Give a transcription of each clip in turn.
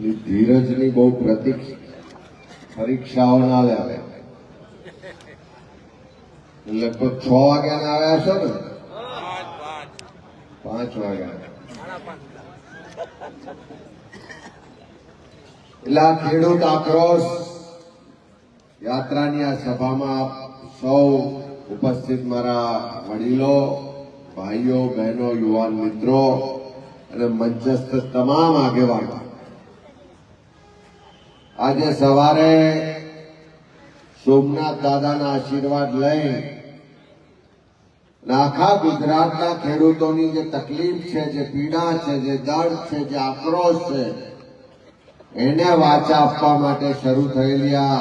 ધીરજની બહુ પરીક્ષાઓ ના લેવાય. લગભગ 6 વાગ્યાના આવ્યા છો ને? 5 વાગ્યા. એટલે આ ખેડૂત આક્રોશ યાત્રાની આ સભામાં સૌ ઉપસ્થિત મારા વડીલો, ભાઈઓ, બહેનો, યુવાન મિત્રો અને મંચસ્થ તમામ આગેવાનો આજે સવારે સોમનાથ દાદાના આશીર્વાદ લઈ આખા ગુજરાતના ખેડૂતોની જે તકલીફ છે, જે પીડા છે, જે દર્દ છે, જે આક્રોશ છે, એને વાચા આપવા માટે શરૂ થયેલી આ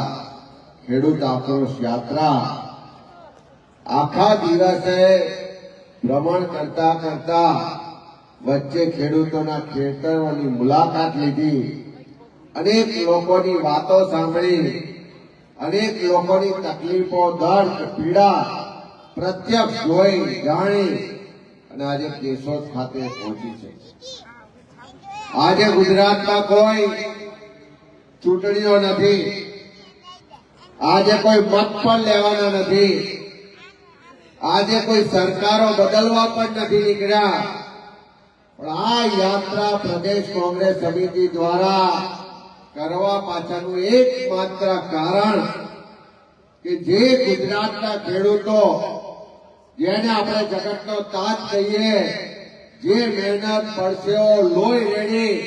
ખેડૂત આક્રોશ યાત્રા આખા દિવસે ભ્રમણ કરતા કરતા વચ્ચે ખેડૂતોના ખેતરોની મુલાકાત લીધી, અનેક લોકોની વાતો સાંભળી, અનેક લોકોની તકલીફો, દર્દ, પીડા પ્રત્યક્ષ જોઈ, જાણી અને આજે કેશોદ ખાતે પહોંચી છે. આજે ગુજરાતમાં કોઈ ચૂંટણીઓ નથી, આજે કોઈ મત પણ લેવાના નથી, આજે કોઈ સરકારો બદલવા પણ નથી નીકળ્યા. પણ આ યાત્રા પ્રદેશ કોંગ્રેસ સમિતિ દ્વારા કરવા પાછળનું એકમાત્ર કારણ કે જે ગુજરાતના ખેડૂતો, જેને આપણે જગતનો તાજ કહીએ, જે મહેનત, પરસેવો, લોહી રેડી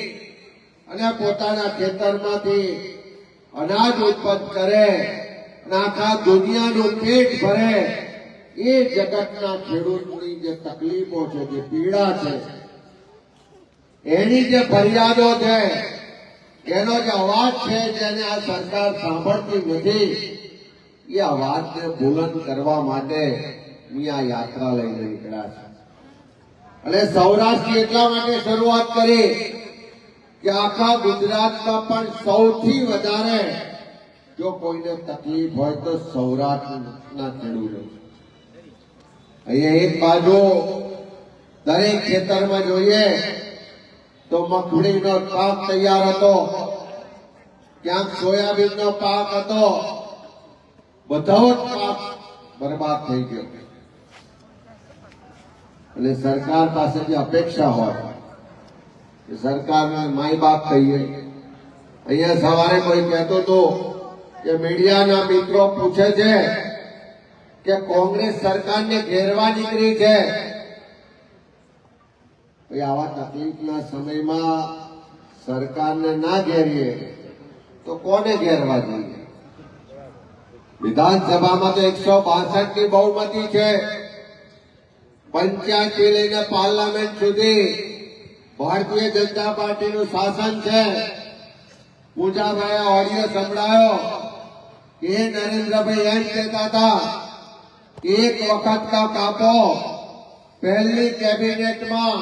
અને પોતાના ખેતરમાંથી અનાજ ઉત્પન્ન કરે અને આખા દુનિયાનું પેટ ભરે, એ જગતના ખેડૂતની જે તકલીફો છે, જે પીડા છે, એની જે ફરિયાદો છે, એનો જે અવાજ છે, જેને આ સરકાર સાંભળતી નથી, એ અવાજને બુલંદ કરવા માટે આ યાત્રા લઈને નીકળ્યા છે. અને સૌરાષ્ટ્રથી એટલા માટે શરૂઆત કરી કે આખા ગુજરાતમાં પણ સૌથી વધારે જો કોઈને તકલીફ હોય તો સૌરાષ્ટ્રના ખેડૂતો. અહીંયા એક બાજુ દરેક ખેતરમાં જોઈએ તો મગફળીનો પાક તૈયાર હતો, ક્યાંક સોયાબીનનો પાક હતો, બધો જ પાક બરબાદ થઈ ગયો. અને સરકાર પાસે જે અપેક્ષા હોય કે સરકારને માય બાપ કહીએ. અહીંયા સવારે કોઈ કહેતો હતો કે મીડિયાના મિત્રો પૂછે છે કે કોંગ્રેસ સરકારને ઘેરવા નીકળી છે. આવા તકલીફના સમયમાં સરકારને ના ઘેરીએ તો કોને ઘેરવા જોઈએ? વિધાનસભામાં તો 162 ની બહુમતી છે. પંચાયત થી લઈને પાર્લામેન્ટ સુધી ભારતીય જનતા પાર્ટીનું શાસન છે. પૂજાભાઈ ઓડિયો સંભળાયો કે નરેન્દ્રભાઈ એમ કહેતા હતા, એક વખત કા કાપો, પહેલી કેબિનેટમાં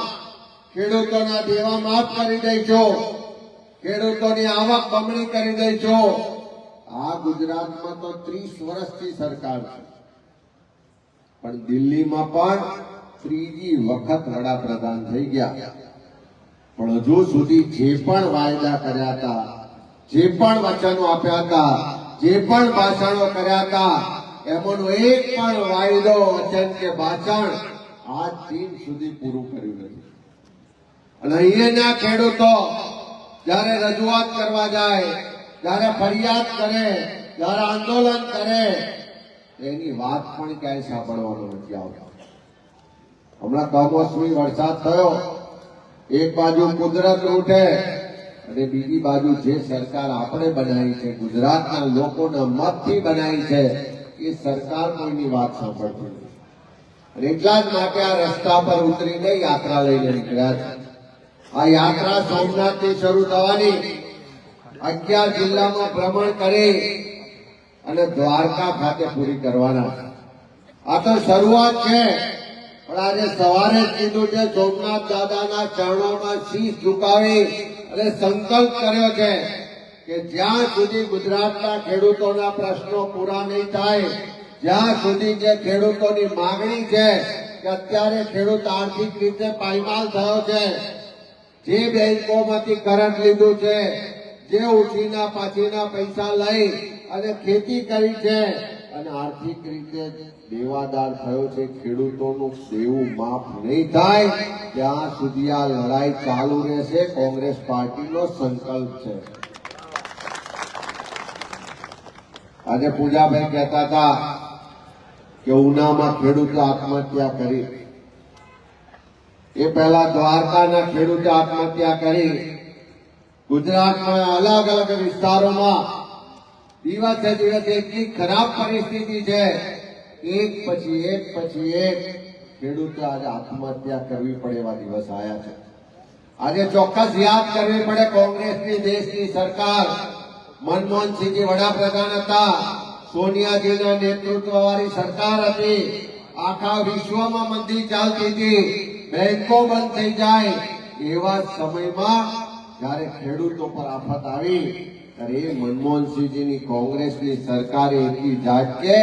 ખેડૂતોના દેવા માફ કરી દઈશું, ખેડૂતોની આવક બમણી કરી દઈશું. આ ગુજરાતમાં તો 30 વર્ષથી સરકાર છે, પણ દિલ્હીમાં પણ ત્રીજી વખત વડાપ્રધાન થઈ ગયા, પણ હજુ સુધી જે પણ વાયદા કર્યા હતા, જે પણ વચનો આપ્યા હતા, જે પણ ભાષણો કર્યા હતા, એમાંનો એક પણ વાયદો, વચન કે ભાષણ આજ દિન સુધી પૂરું કર્યું નથી. અને અહીંયાના ખેડૂતો જયારે રજૂઆત કરવા જાય, જયારે ફરિયાદ કરે, જયારે આંદોલન કરે, એની વાત પણ ક્યાંય સાંભળવાનું નથી આવતા. હમણાં કમોસમી વરસાદ થયો, એક બાજુ કુદરત રૂઠે અને બીજી બાજુ જે સરકાર આપણે બનાવી છે, ગુજરાતના લોકોના મતથી બનાવી છે, એ સરકાર કોઈની વાત સાંભળતી નથી. અને એટલા જ માટે આ રસ્તા પર ઉતરીને યાત્રા લઈને નીકળ્યા છે. આ યાત્રા સોમનાથથી શરૂ થવાની, 11 જિલ્લામાં ભ્રમણ કરી અને દ્વારકા ખાતે પૂરી કરવાના. આ તો શરૂઆત છે, પણ આજે સવારે જ કીધું છે, સોમનાથ દાદાના ચરણોમાં શીશ ઝુકાવી અને સંકલ્પ કર્યો છે કે જ્યાં સુધી ગુજરાતના ખેડૂતોના પ્રશ્નો પૂરા નહીં થાય, જ્યાં સુધી જે ખેડૂતોની માંગણી છે કે અત્યારે ખેડૂત આર્થિક રીતે પાયમાલ થયો છે, જે બેંકોમાંથી કરંટ લીધું છે, જે ઉઠીના પાછીના પૈસા લઈ અને ખેતી કરી છે અને આર્થિક રીતે દેવાદાર થયો છે, ખેડૂતોનું દેવું માફ નહીં થાય ત્યાં સુધી આ લડાઈ ચાલુ રહેશે. કોંગ્રેસ પાર્ટીનો સંકલ્પ છે. આજે પૂજાભાઈ કહેતા હતા કે ઉનામાં ખેડૂતો આત્મહત્યા કરી, એ પહેલા દ્વારકાના ખેડૂતો આત્મહત્યા કરી. ગુજરાતમાં અલગ અલગ વિસ્તારોમાં દિવસે દિવસે એટલી ખરાબ પરિસ્થિતિ છે, એક પછી એક ખેડૂતો આજે આત્મહત્યા કરવી પડે એવા દિવસ આવ્યા છે. આજે ચોક્કસ યાદ કરવી પડે, કોંગ્રેસની દેશની સરકાર, મનમોહનસિંહજી વડાપ્રધાન હતા, સોનિયાજીના નેતૃત્વ વાળી સરકાર હતી. આખા વિશ્વમાં મંદી ચાલતી હતી, બેંકો બંધ થઈ જાય એવા સમયમાં જયારે ખેડૂતો પર આફત આવી ત્યારે એ મનમોહનસિંહજીની કોંગ્રેસની સરકારે એટલી ઝાટકે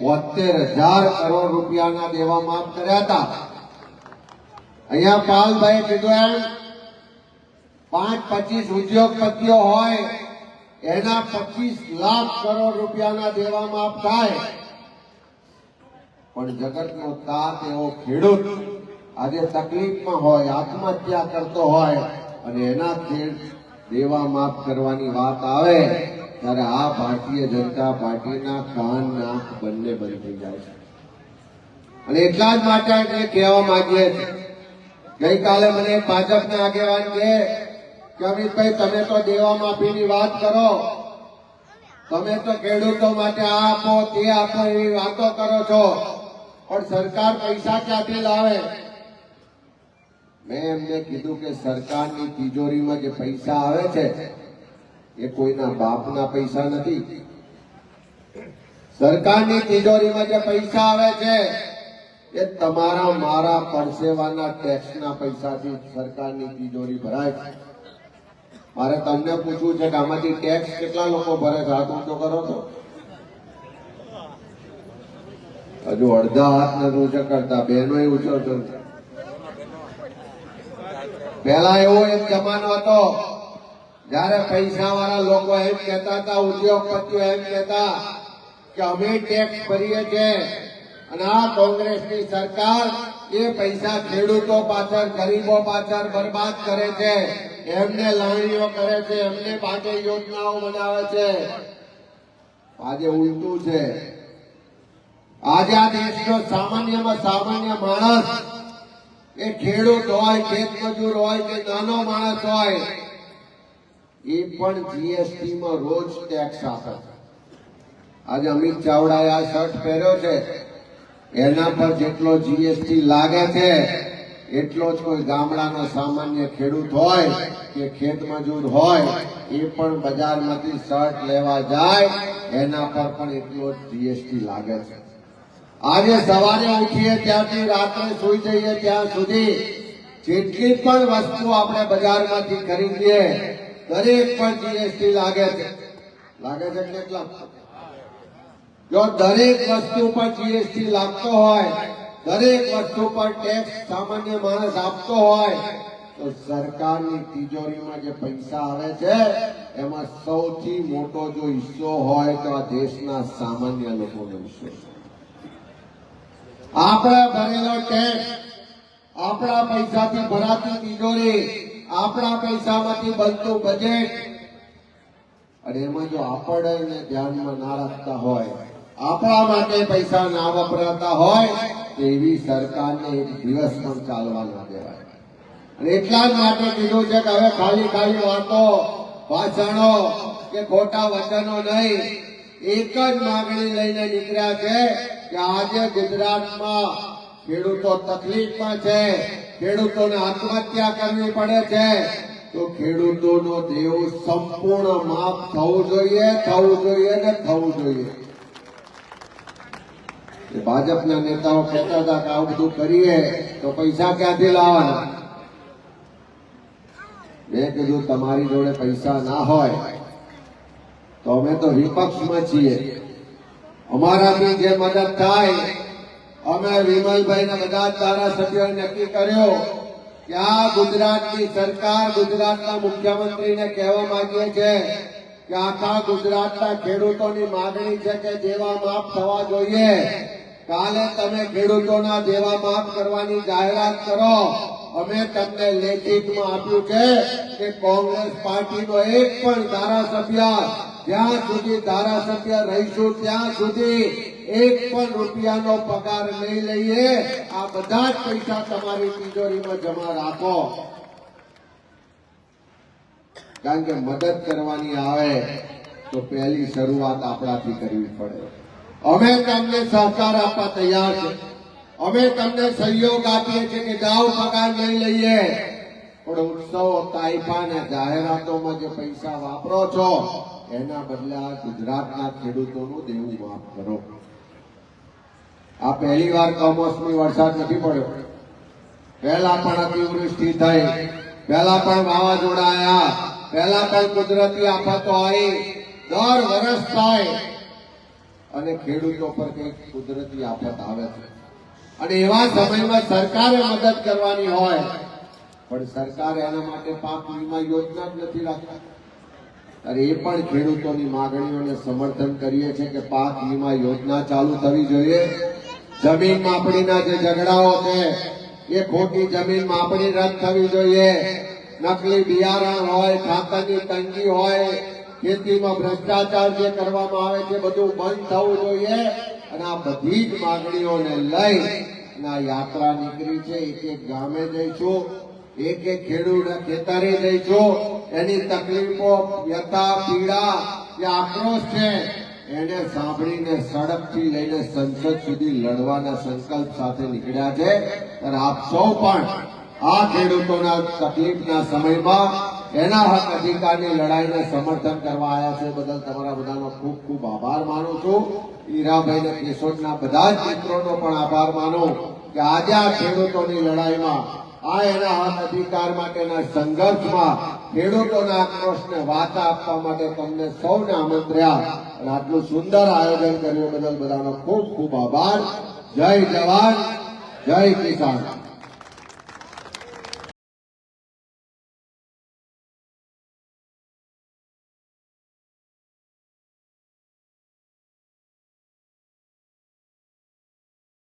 72,000 કરોડ રૂપિયાના દેવા માફ કર્યા હતા. અહીંયા પાલભાઈ કીધું એમ 5-25 ઉદ્યોગપતિઓ હોય એના 25 લાખ કરોડ રૂપિયાના દેવા માફ થાય, પણ જગતનો તાત એવો ખેડૂત આજે તકલીફમાં હોય, આત્મહત્યા કરતો હોય અને એના દેવા માફ કરવાની વાત આવે ત્યારે આ ભારતીય જનતા પાર્ટીના કાન નાક બંને બંધ થઈ જાય છે. અને એટલા જ માટે આપણે કહેવા માંગીએ છીએ, ગઈકાલે મને ભાજપના આગેવાન કહે કે અમિતભાઈ તમે તો દેવા માફીની વાત કરો, તમે તો ખેડૂતો માટે આ આપો તે આપો એવી વાતો કરો છો, પણ સરકાર પૈસા ક્યાંથી લાવે? મેં એમને કીધું કે સરકારની તિજોરીમાં જે પૈસા આવે છે એ કોઈના બાપના પૈસા નથી. સરકારની તિજોરીમાં જે પૈસા આવે છે એ તમારા મારા પરસેવાના ટેક્સના પૈસાથી સરકારની તિજોરી ભરાય છે. મારે તમને પૂછવું છે કે આમાંથી ટેક્સ કેટલા લોકો ભરે છે? હાથ ઊંચો કરો તો હજુ અડધા હાથ નથી ઊંચો કરતા, બહેનો ઊંચો કરતા. પહેલા એવો એક જમાનો હતો જયારે પૈસા વાળા લોકો એમ કહેતા હતા, ઉદ્યોગપતિઓ એમ કહેતા કે અમે ટેક્સ ભરીએ છીએ અને આ કોંગ્રેસની સરકાર એ પૈસા ખેડૂતો પાછળ, ગરીબો પાછળ બરબાદ કરે છે, એમને લાણીઓ કરે છે, એમને પાસે યોજનાઓ બનાવે છે. આજે ઉલટું છે. આજે આ દેશનો સામાન્યમાં સામાન્ય માણસ, એ ખેડૂત હોય, ખેત મજૂર હોય કે નાનો માણસ હોય, એ પણ જીએસટી માં રોજ ટેક્સ આપે છે. આજે અમિત ચાવડાએ આ શર્ટ પહેર્યો છે, એના પર જેટલો જીએસટી લાગે છે એટલો જ કોઈ ગામડાનો સામાન્ય ખેડૂત હોય કે ખેત મજૂર હોય એ પણ બજારમાંથી શર્ટ લેવા જાય એના પર પણ એટલો જ જીએસટી લાગે છે. આજે સવારે ઉઠીએ ત્યાંથી રાત્રે સુઈ જઈએ ત્યાં સુધી જેટલી પણ વસ્તુ આપણે બજારમાંથી ખરીદીએ દરેક પર જીએસટી લાગે છે. લાગે છે કેટલા? જો દરેક વસ્તુ પર જીએસટી લાગતો હોય, દરેક વસ્તુ પર ટેક્સ સામાન્ય માણસ આપતો હોય, તો સરકારની તિજોરીમાં જે પૈસા આવે છે એમાં સૌથી મોટો જો હિસ્સો હોય તો આ દેશના સામાન્ય લોકોનો હિસ્સો છે. આપણે ભરેલો ટેક્સ, આપણા પૈસાથી ભરાતી તિજોરી, આપણા પૈસામાંથી બનતું બજેટ, અને એમાં જો આપણે ધ્યાનમાં ના રાખતા હોય, આપણા માટે પૈસા ના વપરાતા હોય તો એવી સરકારને એક દિવસ પણ ચાલવા ના દેવાય. અને એટલા જ માટે કીધું છે કે હવે ખાલી ખાલી વાતો, ભાષણો કે ખોટા વચનો નહીં, એક જ માંગણી લઈને નીકળ્યા છે કે આજે ગુજરાતમાં ખેડૂતો તકલીફમાં છે, ખેડૂતોને આત્મહત્યા કરવી પડે છે, તો ખેડૂતોનો દેવું સંપૂર્ણ માફ થવું જોઈએ, થવું જોઈએ ને થવું જોઈએ. ભાજપના નેતાઓ કહેતા હતા કે આવું બધું કરીએ તો પૈસા ક્યાંથી લાવવાના? મેં કીધું તમારી જોડે પૈસા ના હોય તો અમે તો વિપક્ષમાં છીએ, અમારાથી જે મદદ થાય અમે વિમલભાઈ ને બધા ધારાસભ્યોએ નક્કી કર્યો કે આ ગુજરાતની સરકાર ગુજરાતના મુખ્યમંત્રીને કહેવા માંગીએ છે કે આખા ગુજરાતના ખેડૂતોની માંગણી છે કે દેવા માફ થવા જોઈએ. કાલે તમે ખેડૂતોના દેવા માફ કરવાની જાહેરાત કરો. અમે તમને લેખિતમાં આપ્યું છે કે કોંગ્રેસ પાર્ટીનો એક પણ ધારાસભ્ય જ્યાં સુધી ધારાસભ્ય રહીશું ત્યાં સુધી એક પણ રૂપિયાનો પગાર નહીં લઈએ. આ બધા જ પૈસા તમારી તિજોરીમાં જમા રાખો. કારણ કે મદદ કરવાની આવે તો પહેલી શરૂઆત આપણાથી કરવી પડે. અમે તમને સહકાર આપવા તૈયાર છે. અમે તમને સહયોગ આપીએ છીએ કે જાઓ પગાર નહીં લઈએ, પણ ઉત્સવો તાઇફા અને જાહેરાતોમાં જે પૈસા વાપરો છો એના બદલે આ ગુજરાતના ખેડૂતોનું દેવું માફ કરો. આ પહેલી વાર કમોસમી વરસાદ નથી પડ્યો. પહેલા પણ અતિવૃષ્ટિ થઈ, પહેલા પણ વાવાઝોડા આવ્યા, પહેલા પણ કુદરતી આફતો આવી. દર વર્ષ થાય અને ખેડૂતો પર કઈક કુદરતી આફત આવે છે અને એવા સમયમાં સરકારે મદદ કરવાની હોય પણ સરકાર એના માટે પાક વીમા યોજના જ નથી રાખતા. અરે એ પણ ખેડૂતોની માંગણીઓને સમર્થન કરીએ છીએ કે પાક વીમા યોજના ચાલુ થવી જોઈએ. જમીન માપણીના જે ઝઘડાઓ છે એ ખોટી જમીન માપણી રદ થવી જોઈએ. નકલી બિયારણ હોય, ખાતરની તંગી હોય, ખેતીમાં ભ્રષ્ટાચાર જે કરવામાં આવે છે બધું બંધ થવું જોઈએ. અને આ બધી જ માંગણીઓને લઈ અને આ યાત્રા નીકળી છે. એક એક ગામે જઈશું, એક એક ખેડૂતના ખેતરે જઈશું. એની તકલીફો, વ્યથા, પીડા, જે આક્રોશ છે એને સાંભળીને સડકથી લઈને સંસદ સુધી લડવાના સંકલ્પ સાથે નીકળ્યા છે. અને આપ સૌ પણ આ ખેડૂતોના તકલીફના સમયમાં એના હક અધિકારની લડાઈને સમર્થન કરવા આવ્યા છે. બદલ તમારા બધાનો ખૂબ ખૂબ આભાર માનું છું. હીરાભાઈ ને કેશોદના બધા જ મિત્રોનો પણ આભાર માનું કે આજે આ ખેડૂતોની લડાઈમાં, આ એના હક અધિકાર માટેના સંઘર્ષમાં ખેડૂતોના આક્રોશને વાચા આપવા માટે તમને સૌને આમંત્ર્યા અને આટલું સુંદર આયોજન કર્યું બદલ બધાનો ખૂબ ખૂબ આભાર. જય જવાન, જય કિસાન.